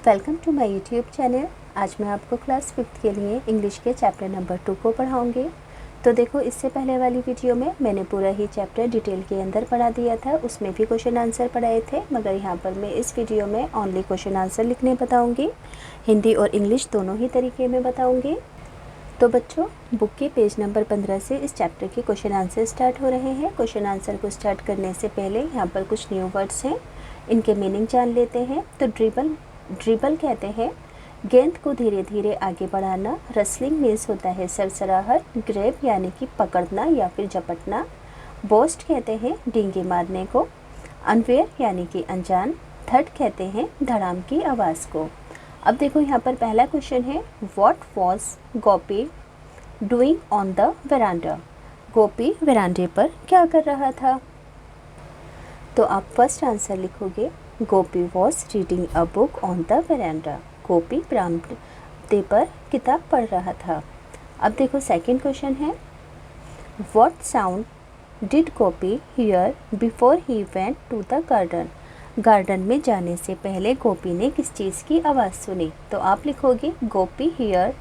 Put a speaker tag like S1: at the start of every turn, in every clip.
S1: Welcome to my YouTube channel. आज मैं आपको क्लास 5th के लिए इंग्लिश के चैप्टर नंबर 2 को पढ़ाऊँगी। तो देखो, इससे पहले वाली वीडियो में मैंने पूरा ही चैप्टर डिटेल के अंदर पढ़ा दिया था, उसमें भी क्वेश्चन आंसर पढ़ाए थे, मगर यहाँ पर मैं इस वीडियो में ओनली क्वेश्चन आंसर लिखने बताऊँगी। हिंदी और इंग्लिश दोनों ही तरीके में बताऊँगी। तो बच्चों, बुक के पेज नंबर 15 से इस चैप्टर के क्वेश्चन आंसर स्टार्ट हो रहे हैं। क्वेश्चन आंसर को स्टार्ट करने से पहले यहाँ पर कुछ न्यू वर्ड्स हैं, इनके मीनिंग जान लेते हैं। तो ड्रिबल कहते हैं गेंद को धीरे धीरे आगे बढ़ाना। रसलिंग मीन्स होता है सरसराहट। ग्रैब यानी कि पकड़ना या फिर झपटना। बोस्ट कहते हैं डींगे मारने को। अनवेयर यानी कि अनजान। थर्ड कहते हैं धड़ाम की आवाज़ को। अब देखो, यहाँ पर पहला क्वेश्चन है, what was Gopi doing on the veranda. Gopi वेरांडे पर क्या कर रहा था? तो आप फर्स्ट आंसर लिखोगे, Gopi was reading a book on the veranda. Gopi बरामदे पर किताब पढ़ रहा था। अब देखो, सेकंड क्वेश्चन है, what sound did Gopi hear before he went to the garden. Garden में जाने से पहले गोपी ने किस चीज़ की आवाज़ सुनी? तो आप लिखोगे, Gopi hear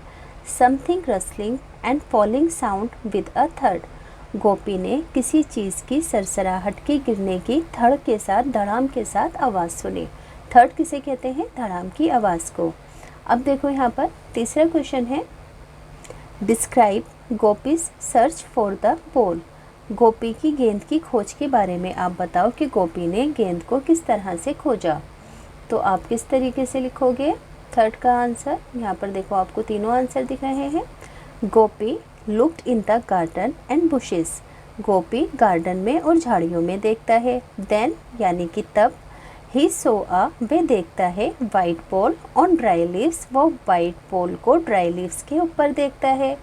S1: something rustling and falling sound with a थर्ड। गोपी ने किसी चीज़ की सरसराहट की गिरने की थड़ के साथ, धड़ाम के साथ आवाज़ सुनी। थर्ड किसे कहते हैं? धड़ाम की आवाज़ को। अब देखो, यहाँ पर तीसरा क्वेश्चन है, describe Gopi's search for the ball. Gopi की गेंद की खोज के बारे में आप बताओ कि गोपी ने गेंद को किस तरह से खोजा। तो आप किस तरीके से लिखोगे थर्ड का आंसर? यहाँ पर देखो, आपको तीनों आंसर दिख रहे हैं। Gopi looked in the garden and bushes. Gopi garden में और झाड़ियों में देखता है। देन यानी कि तब। ही सो अ, वे देखता है white ball on dry leaves. वो वाइट बॉल को ड्राई लीव्स के ऊपर देखता है।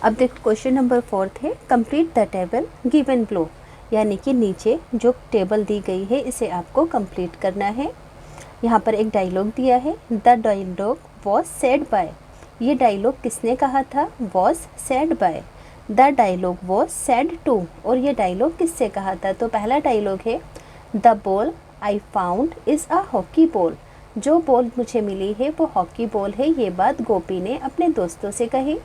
S1: अब देखो, क्वेश्चन नंबर 4 है, complete the table given below. यानी कि नीचे जो टेबल दी गई है इसे आपको कंप्लीट करना है। यहाँ पर एक डायलॉग दिया है, the dialogue was said by. ये डायलॉग किसने कहा था? Was said by. The dialogue was said to. और ये डायलॉग किससे कहा था? तो पहला डायलॉग है, the ball I found is a hockey ball. जो बॉल मुझे मिली है वो हॉकी बॉल है। ये बात गोपी ने अपने दोस्तों से कही।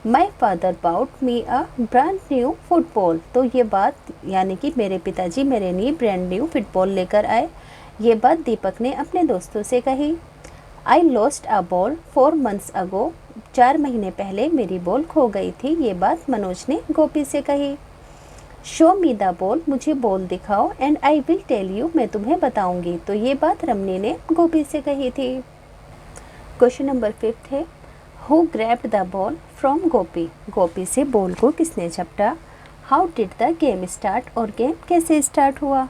S1: My father bought me a brand new football. तो ये बात यानी कि मेरे पिताजी मेरे लिए ब्रांड न्यू फुटबॉल लेकर आए। ये बात दीपक ने अपने दोस्तों से कही। I lost a ball 4 months अगो। 4 महीने पहले मेरी बॉल खो गई थी। ये बात मनोज ने गोपी से कही। शो मी द बॉल, मुझे बॉल दिखाओ, and I will tell you, मैं तुम्हें बताऊंगी। तो ये बात रमनी ने गोपी से कही थी। क्वेश्चन नंबर 5 है, who grabbed the ball from Gopi. Gopi से बॉल को किसने झपटा? How did the game start, और गेम कैसे स्टार्ट हुआ?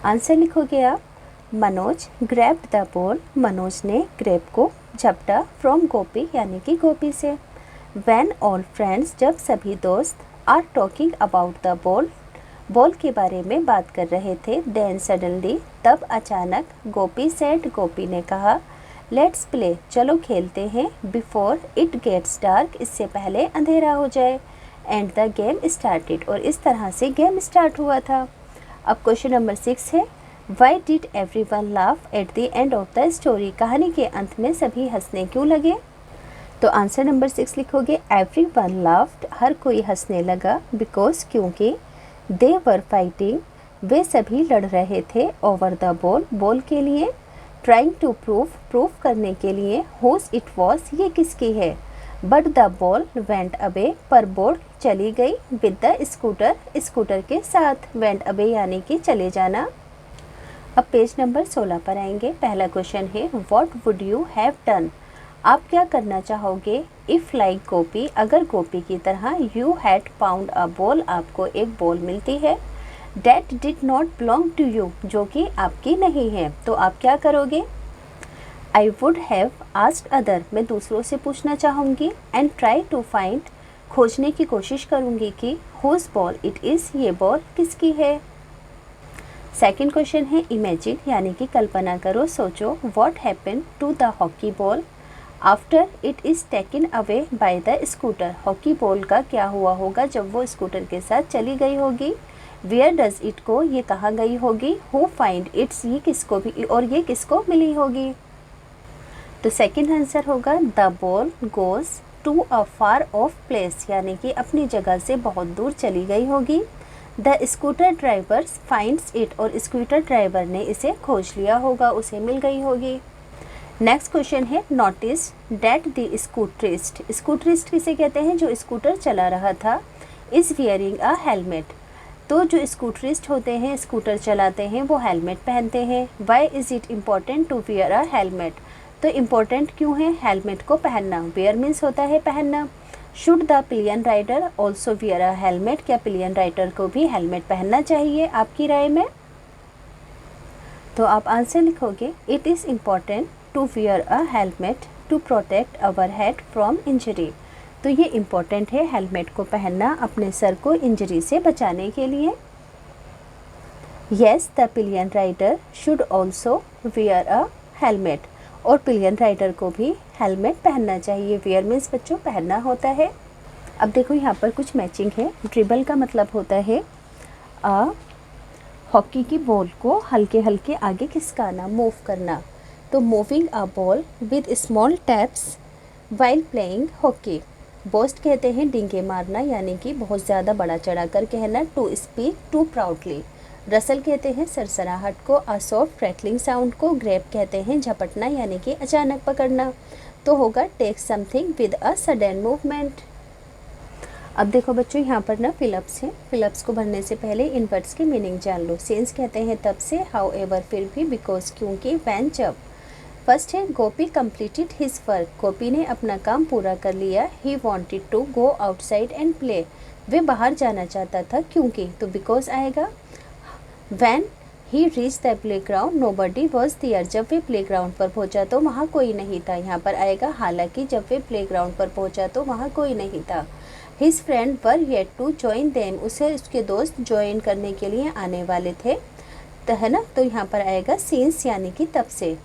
S1: आंसर लिखोगे आप, Manoj grabbed the ball. Manoj ने ग्रैब को झपटा फ्रॉम गोपी यानी कि गोपी से। व्हेन ऑल फ्रेंड्स, जब सभी दोस्त, are talking about the ball, ball के बारे में बात कर रहे थे, देन सडनली, तब अचानक, गोपी सेड, गोपी ने कहा, लेट्स प्ले, चलो खेलते हैं, बिफोर इट गेट्स डार्क, इससे पहले अंधेरा हो जाए, एंड द गेम स्टार्टेड, और इस तरह से गेम स्टार्ट हुआ था। अब क्वेश्चन नंबर 6 है, why did every one laugh at the end of the story. कहानी के अंत में सभी हंसने क्यों लगे? तो आंसर नंबर 6 लिखोगे, एवरी वन लाफ्ड, हर कोई हंसने लगा, बिकॉज, क्योंकि, दे वर फाइटिंग, वे सभी लड़ रहे थे, ओवर द बॉल, बॉल के लिए, ट्राइंग टू प्रूव करने के लिए, हुज इट वॉज, ये किसकी है, but the ball went away, पर बॉल चली गई, विद द स्कूटर, स्कूटर के साथ, वेंट अवे यानी कि चले जाना। अब पेज नंबर 16 पर आएंगे। पहला क्वेश्चन है, what would you have done. आप क्या करना चाहोगे? इफ़ लाइक गोपी, अगर गोपी की तरह, you had found a ball, आपको एक बॉल मिलती है, that did not belong to you, जो कि आपकी नहीं है, तो आप क्या करोगे? I would have asked other, मैं दूसरों से पूछना चाहूँगी, एंड ट्राई टू फाइंड, खोजने की कोशिश करूँगी कि, हुज बॉल इट इज़, ये बॉल किसकी है। सेकेंड क्वेश्चन है, इमेजिन यानी कि कल्पना करो, सोचो, what happen to the hockey ball after it is taken away by the scooter. Hockey ball का क्या हुआ होगा जब वो स्कूटर के साथ चली गई होगी। वेयर डज इट गो, ये कहाँ गई होगी। हु फाइंड इट्स, ये किसको भी और ये किसको मिली होगी। तो सेकंड आंसर होगा the ball goes to a far off place, यानी कि अपनी जगह से बहुत दूर चली गई होगी। The scooter driver finds it, और स्कूटर ड्राइवर ने इसे खोज लिया होगा, उसे मिल गई होगी। नेक्स्ट क्वेश्चन है नोटिस डेट द स्कूटरिस्ट, स्कूटरिस्ट किसे कहते हैं, जो स्कूटर चला रहा था, इज़ वियरिंग अ हेलमेट। तो जो स्कूटरिस्ट होते हैं, स्कूटर चलाते हैं, वो हेलमेट पहनते हैं। Why is it important to wear a helmet, तो इम्पोर्टेंट क्यों है हेलमेट को पहनना। वेयर मीन्स होता है पहनना। Should the pillion rider also wear a helmet, क्या पिलियन राइडर को भी हेलमेट पहनना चाहिए आपकी राय में। तो आप आंसर लिखोगे it is important to wear a helmet to protect our head from injury. तो ये इम्पॉर्टेंट है हेलमेट को पहनना अपने सर को इंजरी से बचाने के लिए। Yes the pillion rider should also wear a helmet, और पिलियन राइडर को भी हेलमेट पहनना चाहिए। वियर मीन्स बच्चों पहनना होता है। अब देखो यहाँ पर कुछ मैचिंग है। ड्रिबल का मतलब होता है हॉकी की बॉल को हल्के हल्के आगे खिसकाना, मूव करना। तो moving a ball with small taps while playing hockey. Boast कहते हैं डींगे मारना, यानी कि बहुत ज़्यादा बड़ा चढ़ा कर कहना। To speak too proudly. Rustle कहते हैं सरसराहट को। अ सॉफ्ट रैटलिंग साउंड को। ग्रैब कहते हैं झपटना, यानी कि अचानक पकड़ना। तो होगा take something with a sudden movement. अब देखो बच्चों यहाँ पर ना फिलअप्स हैं। फिलअप्स को भरने से पहले इन वर्ड्स की मीनिंग जान लो। सेंस कहते हैं तब से, हाउ एवर फिर भी, बिकॉज क्योंकि, वैन जब। फर्स्ट है Gopi completed his work, Gopi ने अपना काम पूरा कर लिया। He wanted to go outside and play, वे बाहर जाना चाहता था क्योंकि, तो बिकॉज आएगा। When he reach the playground nobody was there, जब वे प्ले ग्राउंड पर पहुंचा तो वहाँ कोई नहीं था। यहाँ पर आएगा हालांकि जब वे प्ले ग्राउंड पर पहुंचा तो वहाँ कोई नहीं था। His friend were yet to join them, उसे उसके दोस्त ज्वाइन करने के लिए आने वाले थे, तो है ना। तो यहाँ पर आएगा सिंस, यानी कि तब से।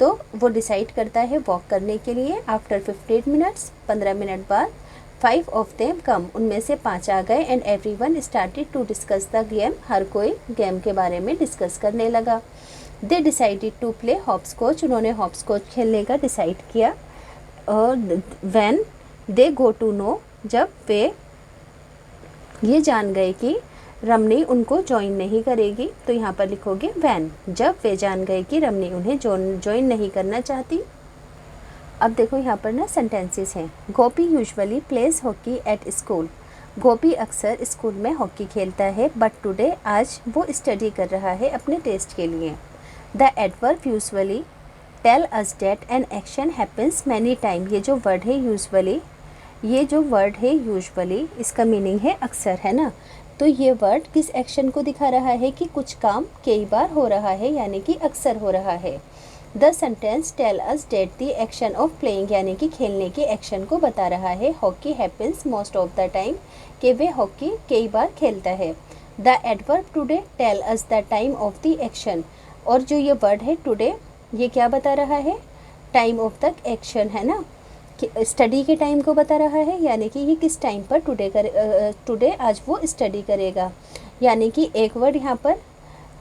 S1: तो वो डिसाइड करता है वॉक करने के लिए। आफ्टर 15 मिनट्स, 15 मिनट बाद, 5 ऑफ देम कम, उनमें से 5 आ गए। And everyone started to discuss the game, हर कोई गेम के बारे में डिस्कस करने लगा। They decided to play hopscotch, उन्होंने हॉपस्कॉच खेलने का डिसाइड किया। और when they go to know, जब वे ये जान गए कि रमनी उनको ज्वाइन नहीं करेगी, तो यहाँ पर लिखोगे व्हेन, जब वे जान गए कि रमनी उन्हें ज्वाइन नहीं करना चाहती। अब देखो यहाँ पर ना सेंटेंसेस हैं। Gopi usually plays hockey at school, Gopi अक्सर स्कूल में हॉकी खेलता है। बट टुडे, आज वो स्टडी कर रहा है अपने टेस्ट के लिए। The adverb usually tell us that an action happens many time, ये जो वर्ड है यूजुअली, ये जो वर्ड है यूजुअली, इसका मीनिंग है अक्सर, है ना। तो ये वर्ड किस एक्शन को दिखा रहा है कि कुछ काम कई बार हो रहा है, यानी कि अक्सर हो रहा है। The sentence tell us that the action of playing, यानी कि खेलने के एक्शन को बता रहा है। Hockey happens most of the time, कि वे हॉकी कई बार खेलता है। The adverb today tell us the time of the action, और जो ये वर्ड है टुडे, ये क्या बता रहा है, टाइम ऑफ द एक्शन, है ना, स्टडी के टाइम को बता रहा है, यानी कि ये किस टाइम पर टुडे आज वो स्टडी करेगा। यानी कि एक वर्ड यहाँ पर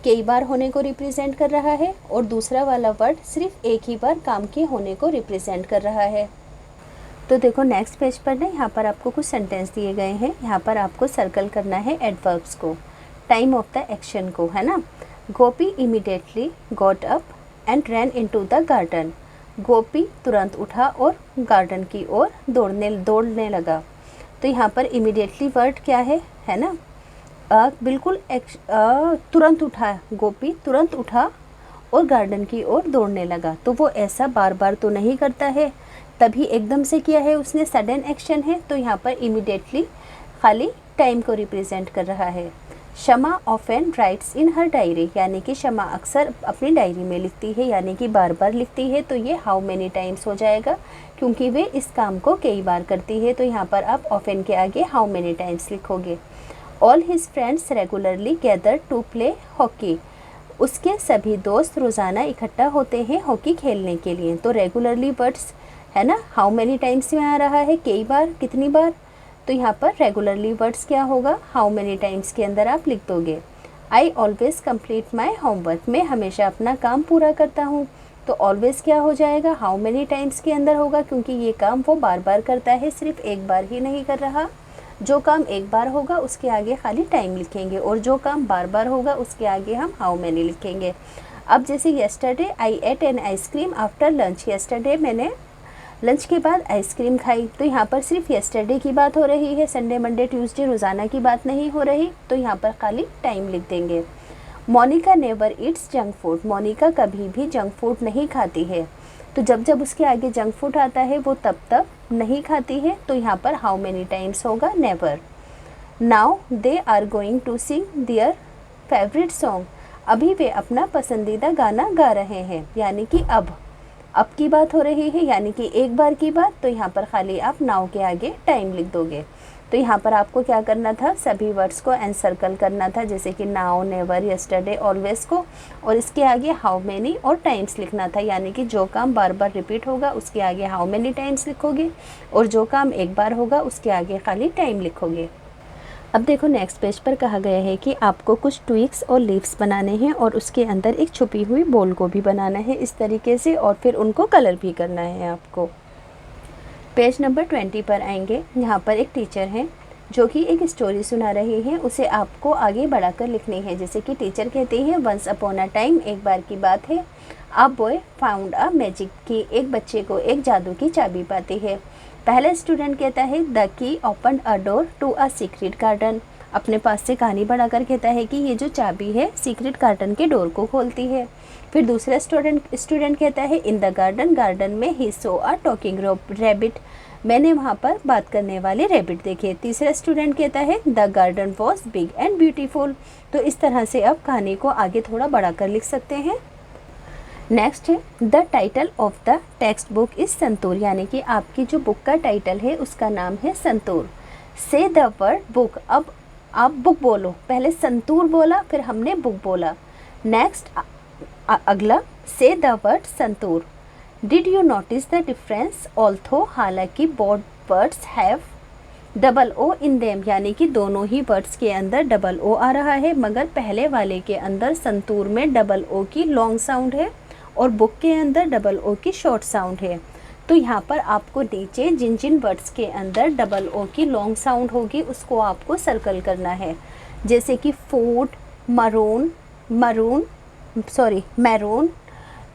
S1: कई बार होने को रिप्रेजेंट कर रहा है, और दूसरा वाला वर्ड सिर्फ एक ही बार काम के होने को रिप्रेजेंट कर रहा है। तो देखो नेक्स्ट पेज पर ना यहाँ पर आपको कुछ सेंटेंस दिए गए हैं। यहाँ पर आपको सर्कल करना है एडवर्ब्स को, टाइम ऑफ द एक्शन को, है ना। Gopi immediately got up and ran into the garden, Gopi तुरंत उठा और गार्डन की ओर दौड़ने लगा। तो यहाँ पर इमीडिएटली वर्ड क्या है ना, बिल्कुल तुरंत उठा, गोपी तुरंत उठा और गार्डन की ओर दौड़ने लगा। तो वो ऐसा बार बार तो नहीं करता है, तभी एकदम से किया है उसने, सडन एक्शन है। तो यहाँ पर इमीडिएटली खाली टाइम को रिप्रेजेंट कर रहा है। शमा ऑफन राइट्स इन हर डायरी, यानी कि शमा अक्सर अपनी डायरी में लिखती है, यानी कि बार बार लिखती है। तो ये हाउ मेनी टाइम्स हो जाएगा, क्योंकि वे इस काम को कई बार करती है। तो यहाँ पर आप ऑफन के आगे हाउ मेनी टाइम्स लिखोगे। All his friends regularly gather to play hockey, उसके सभी दोस्त रोज़ाना इकट्ठा होते हैं हॉकी खेलने के लिए। तो रेगुलरली वर्ड्स है ना, हाउ मेनी टाइम्स में आ रहा है, कई बार, कितनी बार, तो यहाँ पर रेगुलरली वर्ड्स क्या होगा, हाउ मेनी टाइम्स के अंदर आप लिख दोगे। I always complete my homework, मैं हमेशा अपना काम पूरा करता हूँ। तो ऑलवेज क्या हो जाएगा, हाउ मेनी टाइम्स के अंदर होगा, क्योंकि ये काम वो बार बार करता है, सिर्फ एक बार ही नहीं कर रहा। जो काम एक बार होगा उसके आगे खाली टाइम लिखेंगे, और जो काम बार बार होगा उसके आगे हम हाउ मेनी लिखेंगे। अब जैसे yesterday I ate an ice cream after lunch, yesterday मैंने लंच के बाद आइसक्रीम खाई। तो यहाँ पर सिर्फ येस्टरडे की बात हो रही है, संडे मंडे ट्यूसडे रोज़ाना की बात नहीं हो रही, तो यहाँ पर खाली टाइम लिख देंगे। Monica never eats junk food, Monica कभी भी जंक फूड नहीं खाती है। तो जब जब उसके आगे जंक फूड आता है वो तब तब नहीं खाती है, तो यहाँ पर हाउ मेनी टाइम्स होगा, never. Now they are going to sing their favourite song, अभी वे अपना पसंदीदा गाना गा रहे हैं, यानी कि अब की बात हो रही है, यानी कि एक बार की बात। तो यहाँ पर खाली आप नाउ के आगे टाइम लिख दोगे। तो यहाँ पर आपको क्या करना था, सभी वर्ड्स को एनसर्कल करना था, जैसे कि नाउ, नेवर, यस्टरडे, ऑलवेज को, और इसके आगे हाउ मेनी और टाइम्स लिखना था, यानी कि जो काम बार बार रिपीट होगा उसके आगे हाउ मेनी टाइम्स लिखोगे, और जो काम एक बार होगा उसके आगे खाली टाइम लिखोगे। अब देखो नेक्स्ट पेज पर कहा गया है कि आपको कुछ ट्विक्स और लीव्स बनाने हैं, और उसके अंदर एक छुपी हुई बॉल को भी बनाना है इस तरीके से, और फिर उनको कलर भी करना है आपको। पेज नंबर 20 पर आएंगे। यहाँ पर एक टीचर हैं जो कि एक स्टोरी सुना रही हैं, उसे आपको आगे बढ़ाकर लिखनी है। जैसे कि टीचर कहती है, वंस अपॉन अ टाइम, एक बार की बात है, a boy found a magic की, एक बच्चे को एक जादू की चाबी पाती है। पहला स्टूडेंट कहता है, the key open a door to a secret garden, अपने पास से कहानी बढ़ाकर कहता है कि ये जो चाबी है सीक्रेट गार्डन के डोर को खोलती है। फिर दूसरा स्टूडेंट कहता है, इन द गार्डन में ही सो अ टॉकिंग रैबिट, मैंने वहाँ पर बात करने वाले रैबिट देखे। तीसरा स्टूडेंट कहता है, the garden was big and beautiful. तो इस तरह से आप कहानी को आगे थोड़ा बढ़ाकर लिख सकते हैं। नेक्स्ट है, the title of the text book is santoor, यानी कि आपकी जो बुक का टाइटल है उसका नाम है संतूर। से द वर्ड बुक, अब आप बुक बोलो, पहले संतूर बोला फिर हमने बुक बोला। नेक्स्ट अगला, say the word santoor. Did you notice the difference although, हालांकि both words have double O in them, यानी कि दोनों ही वर्ड्स के अंदर डबल ओ आ रहा है, मगर पहले वाले के अंदर संतूर में डबल ओ की लॉन्ग साउंड है और बुक के अंदर डबल ओ की शॉर्ट साउंड है। तो यहाँ पर आपको नीचे जिन जिन वर्ड्स के अंदर डबल ओ की लॉन्ग साउंड होगी उसको आपको सर्कल करना है, जैसे कि food, maroon,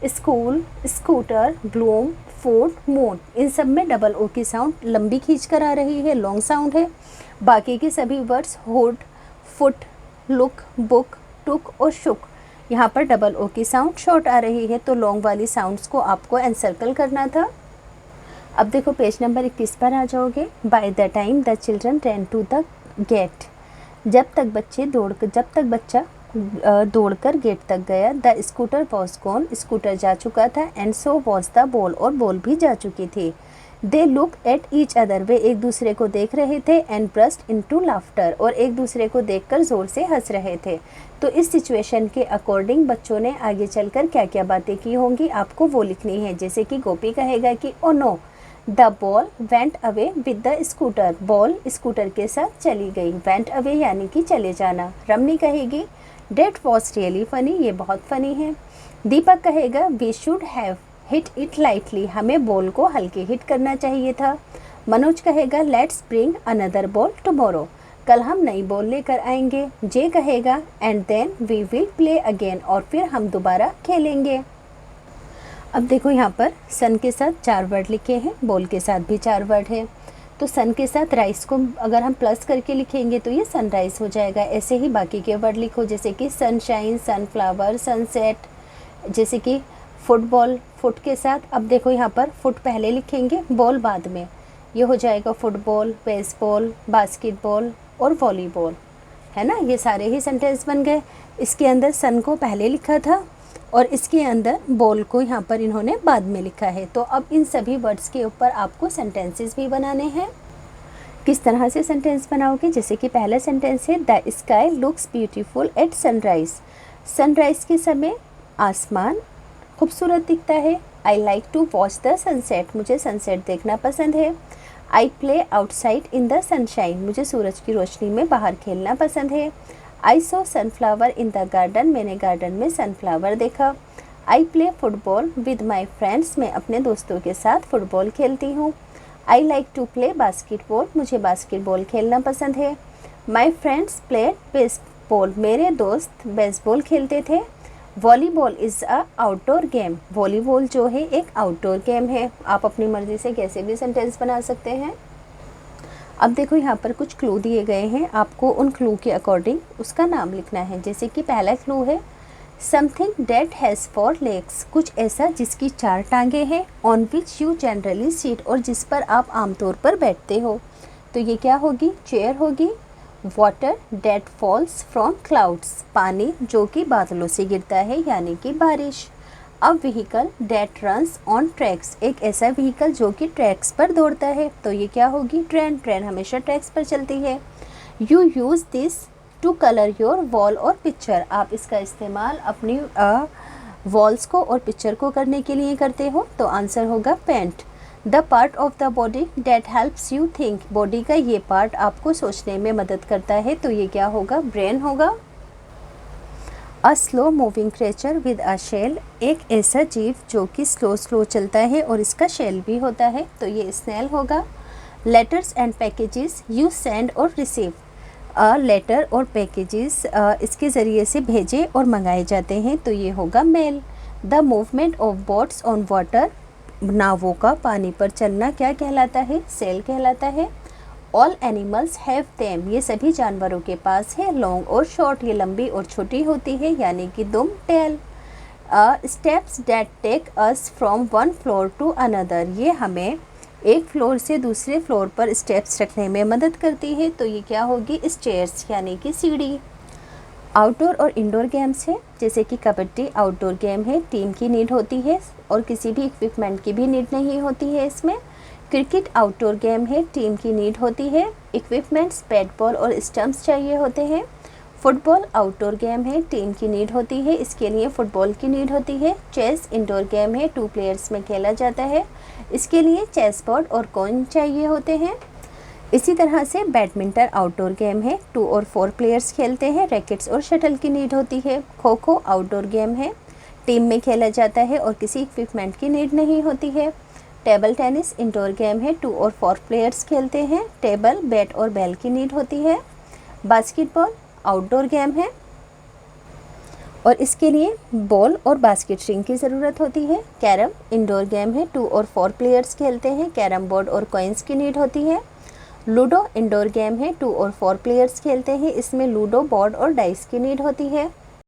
S1: school, scooter, bloom, food, moon, इन सब में डबल ओ की साउंड लंबी खींच कर आ रही है, लॉन्ग साउंड है। बाकी के सभी words hood, foot, look, book, took और शुक, यहाँ पर डबल ओ की साउंड शॉर्ट आ रही है, तो लॉन्ग वाली साउंड्स को आपको एनसर्कल करना था। अब देखो पेज नंबर 21 पर आ जाओगे। By the time the children ran to the gate, जब तक बच्चा दौड़कर गेट तक गया। The scooter was gone, scooter जा चुका था। And so was the ball, और बॉल भी जा चुकी थी। They look at each other, वे एक दूसरे को देख रहे थे। एंड ब्रस्ट इनटू लाफ्टर, और एक दूसरे को देखकर ज़ोर से हंस रहे थे। तो इस सिचुएशन के अकॉर्डिंग बच्चों ने आगे चलकर क्या क्या बातें की होंगी आपको वो लिखनी है। जैसे कि गोपी कहेगा कि oh know the ball went away with the scooter, ball scooter के साथ चली गई। वेंट अवे यानी कि चले जाना। रमनी कहेगी डेट वॉज रियली फनी, ये बहुत फनी है। दीपक कहेगा we should have hit it lightly, हमें बॉल को हल्के हिट करना चाहिए था। मनोज कहेगा let's bring another ball tomorrow, कल हम नई बॉल लेकर आएंगे। जे कहेगा and then we will play again, और फिर हम दोबारा खेलेंगे। अब देखो यहाँ पर सन के साथ 4 वर्ड लिखे हैं, बॉल के साथ भी 4 वर्ड है। तो सन के साथ राइस को अगर हम प्लस करके लिखेंगे तो ये सनराइज हो जाएगा। ऐसे ही बाकी के वर्ड लिखो, जैसे कि सनशाइन, सनफ्लावर, सनसेट। जैसे कि फुटबॉल, फुट के साथ, अब देखो यहाँ पर फुट पहले लिखेंगे, बॉल बाद में, ये हो जाएगा फुटबॉल, बेसबॉल, बास्केटबॉल और वॉलीबॉल, है ना। ये सारे ही सेंटेंस बन गए। इसके अंदर सन को पहले लिखा था और इसके अंदर बॉल को यहाँ पर इन्होंने बाद में लिखा है। तो अब इन सभी वर्ड्स के ऊपर आपको सेंटेंसेस भी बनाने हैं। किस तरह से सेंटेंस बनाओगे, जैसे कि पहला सेंटेंस है the sky looks beautiful at sunrise, sunrise के समय आसमान खूबसूरत दिखता है। I like to watch the sunset, मुझे सनसेट देखना पसंद है। I play outside in the sunshine, मुझे सूरज की रोशनी में बाहर खेलना पसंद है। I saw sunflower in the garden, मैंने गार्डन में सनफ्लावर देखा। I play football with my friends, मैं अपने दोस्तों के साथ फुटबॉल खेलती हूँ। I like to play basketball, मुझे बास्केटबॉल खेलना पसंद है। माई फ्रेंड्स प्लेड बेसबॉल, मेरे दोस्त बेसबॉल खेलते थे। Volleyball is a outdoor game, volleyball जो है एक आउटडोर गेम है। आप अपनी मर्ज़ी से कैसे भी सेंटेंस बना सकते हैं। अब देखो यहाँ पर कुछ क्लू दिए गए हैं, आपको उन क्लू के अकॉर्डिंग उसका नाम लिखना है। जैसे कि पहला क्लू है समथिंग डेट हैज़ 4 legs, कुछ ऐसा जिसकी 4 टांगें हैं। On which you generally seat, और जिस पर आप आमतौर पर बैठते हो। तो ये क्या होगी, चेयर होगी। Water that falls from clouds, पानी जो कि बादलों से गिरता है यानी कि बारिश। A vehicle that runs on tracks, एक ऐसा व्हीकल जो कि ट्रैक्स पर दौड़ता है। तो ये क्या होगी, ट्रेन, ट्रेन हमेशा ट्रैक्स पर चलती है। You use this to colour your wall और पिक्चर, आप इसका इस्तेमाल अपनी वॉल्स को और पिक्चर को करने के लिए करते हो। तो आंसर होगा paint. The part of the body that helps you think, body का ये पार्ट आपको सोचने में मदद करता है। तो ये क्या होगा, ब्रेन होगा। A slow moving creature with a shell, एक ऐसा जीव जो कि स्लो चलता है और इसका शेल भी होता है। तो ये स्नेल होगा। Letters and packages you send और रिसीव, लेटर और पैकेजेस इसके ज़रिए से भेजे और मंगाए जाते हैं। तो ये होगा मेल। The movement of boats on water, नावों का पानी पर चलना क्या कहलाता है, सेल कहलाता है। ऑल एनिमल्स हैव देम, ये सभी जानवरों के पास है। लॉन्ग और शॉर्ट, ये लंबी और छोटी होती है यानी कि दुम, tail. Steps that take us from one floor to another, ये हमें एक फ्लोर से दूसरे फ्लोर पर स्टेप्स रखने में मदद करती है। तो ये क्या होगी, स्टेयर्स यानी कि सीढ़ी। आउटडोर और इंडोर गेम्स है, जैसे कि कबड्डी आउटडोर गेम है, टीम की नीड होती है और किसी भी इक्विपमेंट की भी नीड नहीं होती है इसमें। क्रिकेट आउटडोर गेम है, टीम की नीड होती है, इक्विपमेंट्स बैट बॉल और स्टंप्स चाहिए होते हैं। फुटबॉल आउटडोर गेम है, टीम की नीड होती है, इसके लिए फुटबॉल की नीड होती है। चेस इंडोर गेम है, 2 प्लेयर्स में खेला जाता है, इसके लिए चेस बोर्ड और कॉइन चाहिए होते हैं। इसी तरह से बैडमिंटन आउटडोर गेम है, 2 और 4 प्लेयर्स खेलते हैं, रैकेट्स और शटल की नीड होती है। खो खो आउटडोर गेम है, टीम में खेला जाता है और किसी इक्विपमेंट की नीड नहीं होती है। टेबल टेनिस इंडोर गेम है, 2 और 4 प्लेयर्स खेलते हैं, टेबल, बैट और बैल की नीड होती है। बास्केटबॉल आउटडोर गेम है और इसके लिए बॉल और बास्केट रिंग की ज़रूरत होती है। कैरम इंडोर गेम है, 2 और 4 प्लेयर्स खेलते हैं, कैरम बोर्ड और कॉइन्स की नीड होती है। लूडो इंडोर गेम है, 2 और 4 प्लेयर्स खेलते हैं, इसमें लूडो बोर्ड और डाइस की नीड होती है।